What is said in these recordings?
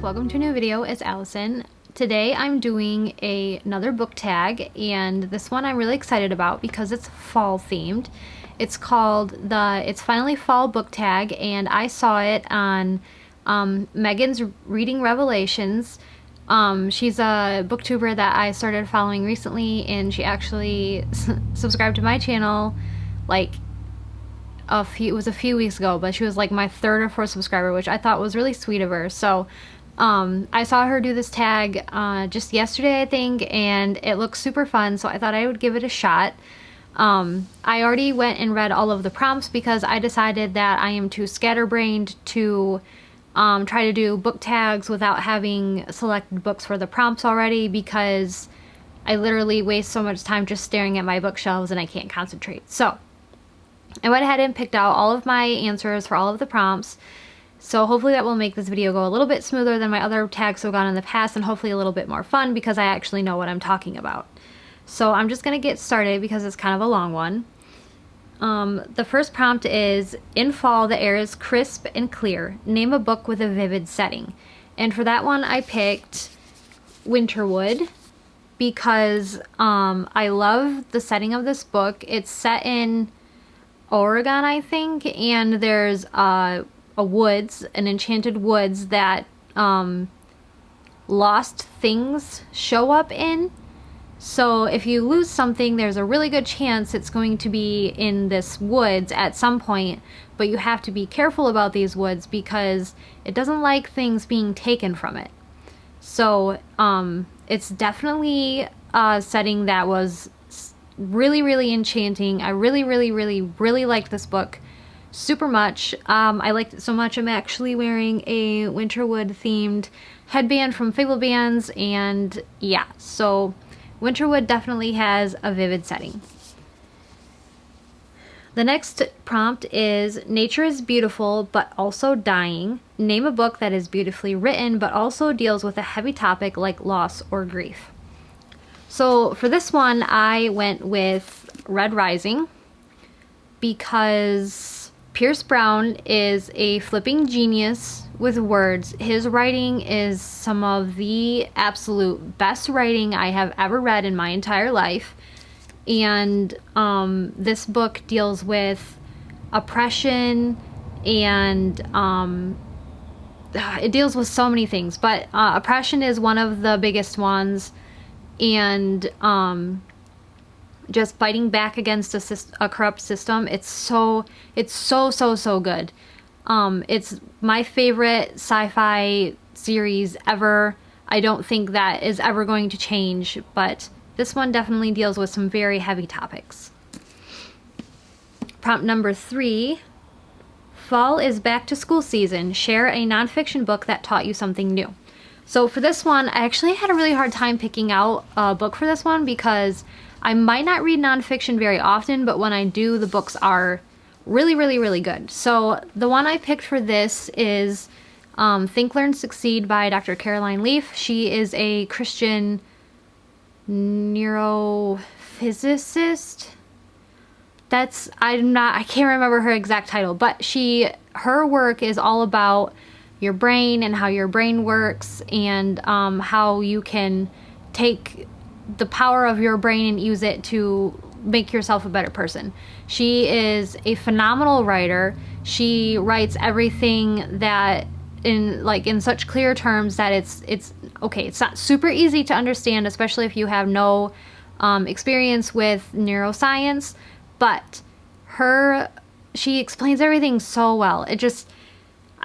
welcome to a new video. It's Allison. Today I'm doing another book tag, and this one I'm really excited about because it's fall themed. It's called It's Finally Fall book tag, and I saw it on Megan's Reading Revelations. She's a booktuber that I started following recently, and she actually subscribed to my channel like it was a few weeks ago, but she was like my third or fourth subscriber, which I thought was really sweet of her. So I saw her do this tag just yesterday, I think, and it looks super fun, so I thought I would give it a shot. I already went and read all of the prompts because I decided that I am too scatterbrained to try to do book tags without having selected books for the prompts already, because I literally waste so much time just staring at my bookshelves and I can't concentrate. So I went ahead and picked out all of my answers for all of the prompts. So hopefully that will make this video go a little bit smoother than my other tags have gone in the past, and hopefully a little bit more fun because I actually know what I'm talking about. So I'm just going to get started because it's kind of a long one. The first prompt is, in fall the air is crisp and clear. Name a book with a vivid setting. And for that one I picked Winterwood because I love the setting of this book. It's set in Oregon, I think, and there's a woods, an enchanted woods that lost things show up in. So if you lose something, there's a really good chance it's going to be in this woods at some point, but you have to be careful about these woods because it doesn't like things being taken from it. So it's definitely a setting that was really enchanting. I really liked this book super much. I liked it so much I'm actually wearing a Winterwood themed headband from Fable Bands, and yeah, so Winterwood definitely has a vivid setting. The next prompt is, nature is beautiful but also dying. Name a book that is beautifully written but also deals with a heavy topic like loss or grief. So for this one I went with Red Rising because Pierce Brown is a flipping genius with words. His writing is some of the absolute best writing I have ever read in my entire life. And this book deals with oppression and it deals with so many things, but oppression is one of the biggest ones, and just fighting back against a corrupt system. It's so good. It's my favorite sci-fi series ever. I don't think that is ever going to change, but this one definitely deals with some very heavy topics. Prompt number 3. Fall is back to school season. Share a nonfiction book that taught you something new. So for this one, I actually had a really hard time picking out a book for this one because I might not read nonfiction very often, but when I do, the books are really good. So the one I picked for this is Think, Learn, Succeed by Dr. Carolyn Leaf. She is a Christian neurophysicist. I can't remember her exact title, but her work is all about your brain and how your brain works, and how you can take the power of your brain and use it to make yourself a better person. She is a phenomenal writer. She writes everything that in such clear terms that it's okay. It's not super easy to understand, especially if you have no experience with neuroscience, but she explains everything so well.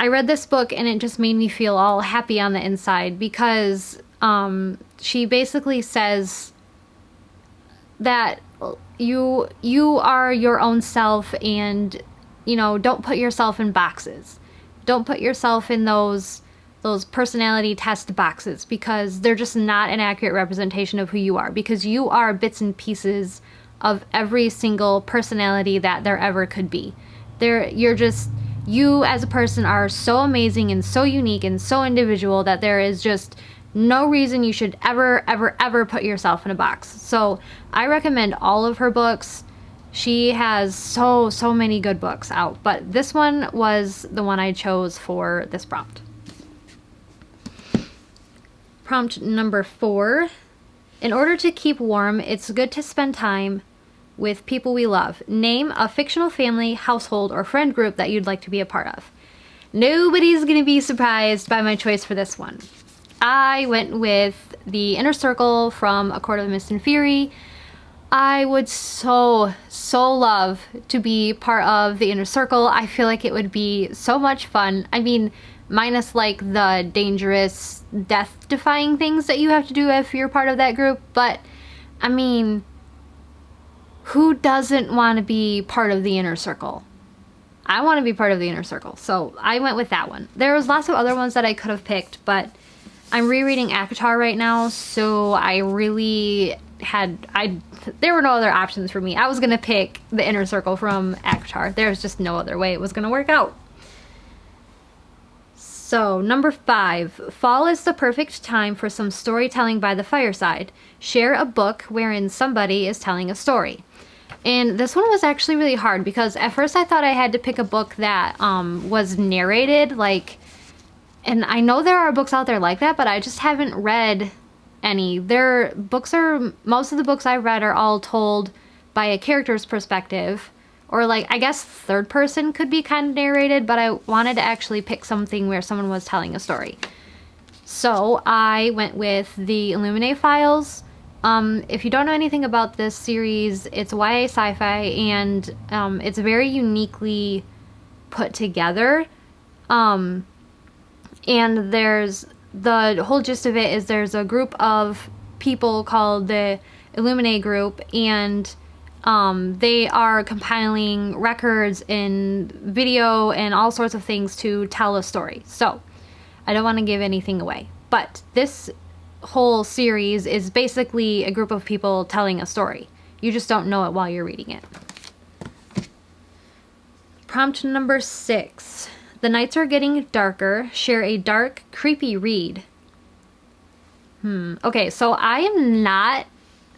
I read this book and it just made me feel all happy on the inside because she basically says that you are your own self, and don't put yourself in boxes. Don't put yourself in those personality test boxes because they're just not an accurate representation of who you are, because you are bits and pieces of every single personality that there ever could be. You as a person are so amazing and so unique and so individual that there is just no reason you should ever put yourself in a box. So I recommend all of her books. She has so many good books out, but this one was the one I chose for this prompt. Prompt number 4. In order to keep warm, it's good to spend time with people we love. Name a fictional family, household, or friend group that you'd like to be a part of. Nobody's gonna be surprised by my choice for this one. I went with the Inner Circle from A Court of Mist and Fury. I would so love to be part of the Inner Circle. I feel like it would be so much fun. I mean, minus like the dangerous, death-defying things that you have to do if you're part of that group, but I mean, who doesn't want to be part of the Inner Circle? I want to be part of the Inner Circle, so I went with that one. There was lots of other ones that I could have picked, but I'm rereading ACOTAR right now, so I really there were no other options for me. I was gonna pick the Inner Circle from ACOTAR. There was just no other way it was gonna work out. So, number 5. Fall is the perfect time for some storytelling by the fireside. Share a book wherein somebody is telling a story. And this one was actually really hard because at first I thought I had to pick a book that was narrated, and I know there are books out there like that, but I just haven't read any. Most of the books I've read are all told by a character's perspective, or I guess third person could be kind of narrated, but I wanted to actually pick something where someone was telling a story. So I went with the Illuminae Files. If you don't know anything about this series, it's YA sci-fi, and it's very uniquely put together. And the whole gist of it is there's a group of people called the Illuminae Group, and they are compiling records and video and all sorts of things to tell a story. So I don't want to give anything away, but this whole series is basically a group of people telling a story. You just don't know it while you're reading it. Prompt number 6. The nights are getting darker. Share a dark, creepy read. Okay, so I am not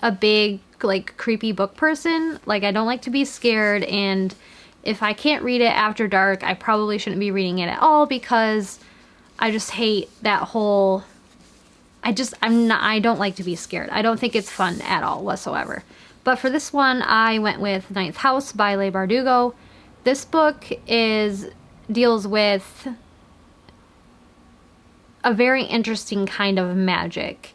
a big, creepy book person. I don't like to be scared, and if I can't read it after dark, I probably shouldn't be reading it at all because I just hate that whole... I don't like to be scared. I don't think it's fun at all whatsoever. But for this one, I went with Ninth House by Leigh Bardugo. This book deals with a very interesting kind of magic.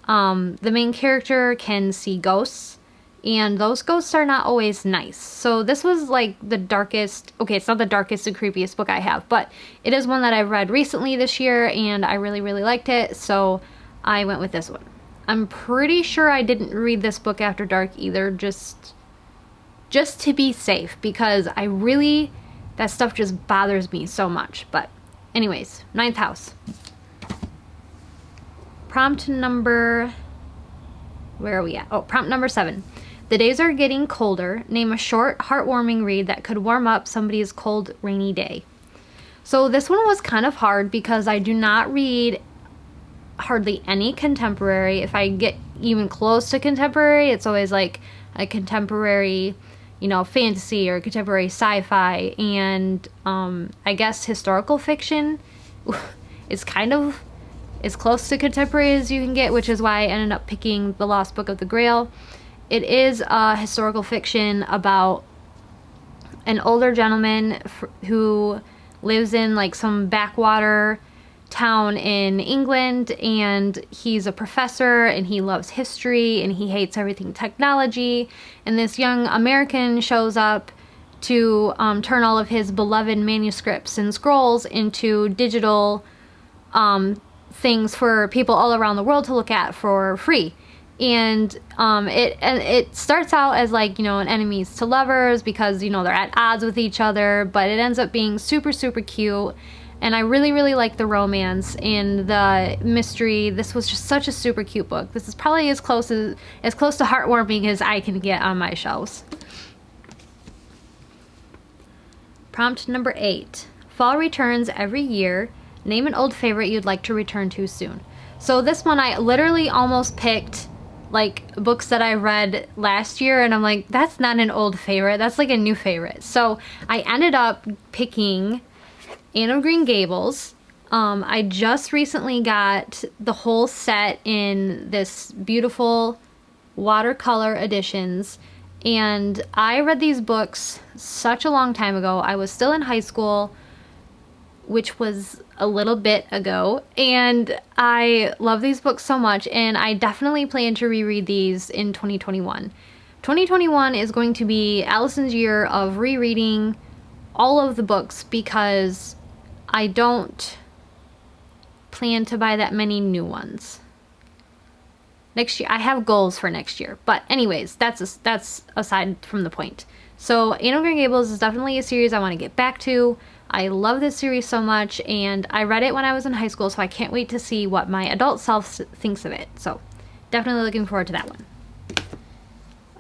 The main character can see ghosts, and those ghosts are not always nice. So this was the darkest, okay, it's not the darkest and creepiest book I have, but it is one that I've read recently this year, and I really, really liked it, so I went with this one. I'm pretty sure I didn't read this book after dark either, just to be safe, because that stuff just bothers me so much. But anyways, Ninth House. Prompt number... Where are we at? Oh, prompt number 7. The days are getting colder. Name a short, heartwarming read that could warm up somebody's cold, rainy day. So this one was kind of hard because I do not read hardly any contemporary. If I get even close to contemporary, it's always a contemporary, fantasy or contemporary sci-fi, and I guess historical fiction is kind of as close to contemporary as you can get, which is why I ended up picking The Lost Book of the Grail. It is a historical fiction about an older gentleman who lives in some backwater town in England, and he's a professor, and he loves history, and he hates everything technology, and this young American shows up to turn all of his beloved manuscripts and scrolls into digital things for people all around the world to look at for free. And it starts out as an enemies to lovers because they're at odds with each other, but it ends up being super, super cute. And I really, really like the romance and the mystery. This was just such a super cute book. This is probably as close to heartwarming as I can get on my shelves. Prompt number 8. Fall returns every year. Name an old favorite you'd like to return to soon. So this one I literally almost picked books that I read last year, and I'm that's not an old favorite. That's a new favorite. So I ended up picking Anne of Green Gables. I just recently got the whole set in this beautiful watercolor editions, and I read these books such a long time ago. I was still in high school, which was a little bit ago, and I love these books so much, and I definitely plan to reread these in 2021. 2021 is going to be Allison's year of rereading all of the books because I don't plan to buy that many new ones. Next year, I have goals for next year. But anyways, that's aside from the point. So Anne of Green Gables is definitely a series I want to get back to. I love this series so much, and I read it when I was in high school, so I can't wait to see what my adult self thinks of it. So definitely looking forward to that one.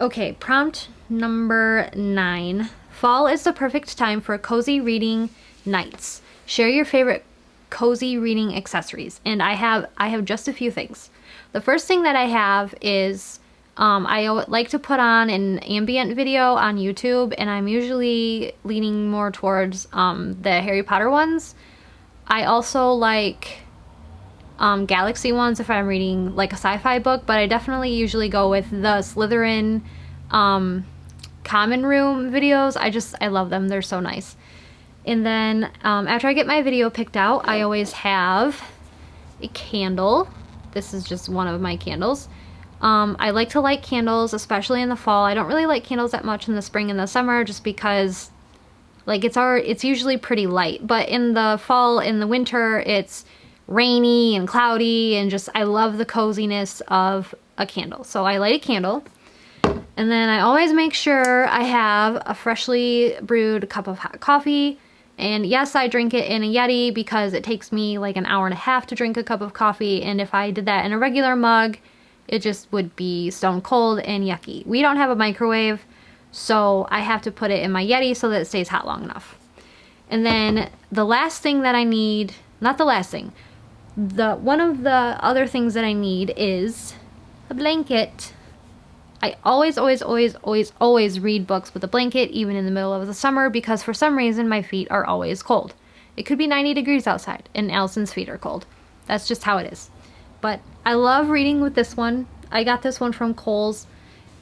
Okay, prompt number 9. Fall is the perfect time for cozy reading nights. Share your favorite cozy reading accessories. And I have just a few things. The first thing that I have is I like to put on an ambient video on YouTube, and I'm usually leaning more towards the Harry Potter ones. I also like Galaxy ones if I'm reading like a sci-fi book, but I definitely usually go with the Slytherin Common Room videos. I love them. They're so nice. And then after I get my video picked out, I always have a candle. This is just one of my candles. I like to light candles, especially in the fall. I don't really light candles that much in the spring and the summer just because like it's usually pretty light. But in the fall, in the winter, it's rainy and cloudy, and just I love the coziness of a candle. So I light a candle. And then I always make sure I have a freshly brewed cup of hot coffee. And yes, I drink it in a Yeti because it takes me like an hour and a half to drink a cup of coffee. And if I did that in a regular mug, it just would be stone cold and yucky. We don't have a microwave, so I have to put it in my Yeti so that it stays hot long enough. And then the last thing that I need, not the last thing, one of the other things that I need is a blanket. I always read books with a blanket, even in the middle of the summer, because for some reason my feet are always cold. It could be 90 degrees outside and Allison's feet are cold. That's just how it is. But I love reading with this one. I got this one from Kohl's.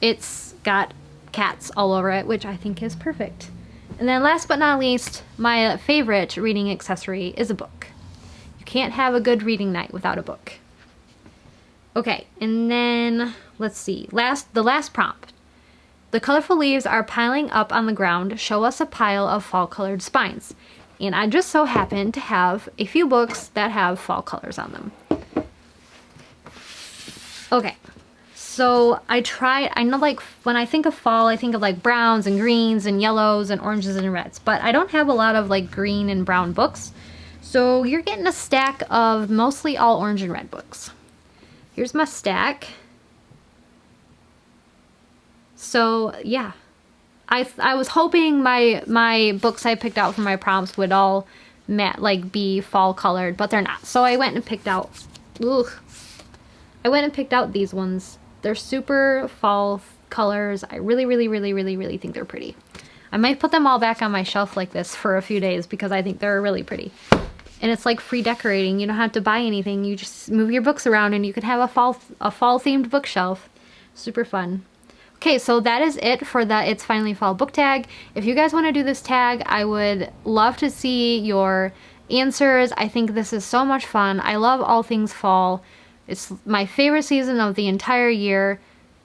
It's got cats all over it, which I think is perfect. And then last but not least, my favorite reading accessory is a book. You can't have a good reading night without a book. Okay, and then let's see. The last prompt. The colorful leaves are piling up on the ground. Show us a pile of fall-colored spines. And I just so happen to have a few books that have fall colors on them. Okay, so I know like when I think of fall, I think of like browns and greens and yellows and oranges and reds, but I don't have a lot of like green and brown books. So you're getting a stack of mostly all orange and red books. Here's my stack. So yeah, I was hoping my books I picked out for my prompts would all be fall colored, but they're not. So I went and picked out, these ones. They're super fall colors. I really think they're pretty. I might put them all back on my shelf like this for a few days because I think they're really pretty. And it's like free decorating. You don't have to buy anything. You just move your books around and you can have a fall themed bookshelf. Super fun. Okay, so that is it for the It's Finally Fall book tag. If you guys want to do this tag, I would love to see your answers. I think this is so much fun. I love all things fall. It's my favorite season of the entire year,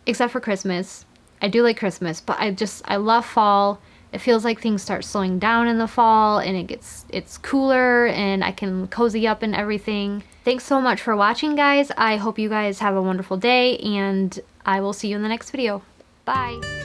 except for Christmas. I do like Christmas, but I love fall. It feels like things start slowing down in the fall, and it's cooler, and I can cozy up and everything. Thanks so much for watching, guys. I hope you guys have a wonderful day, and I will see you in the next video. Bye!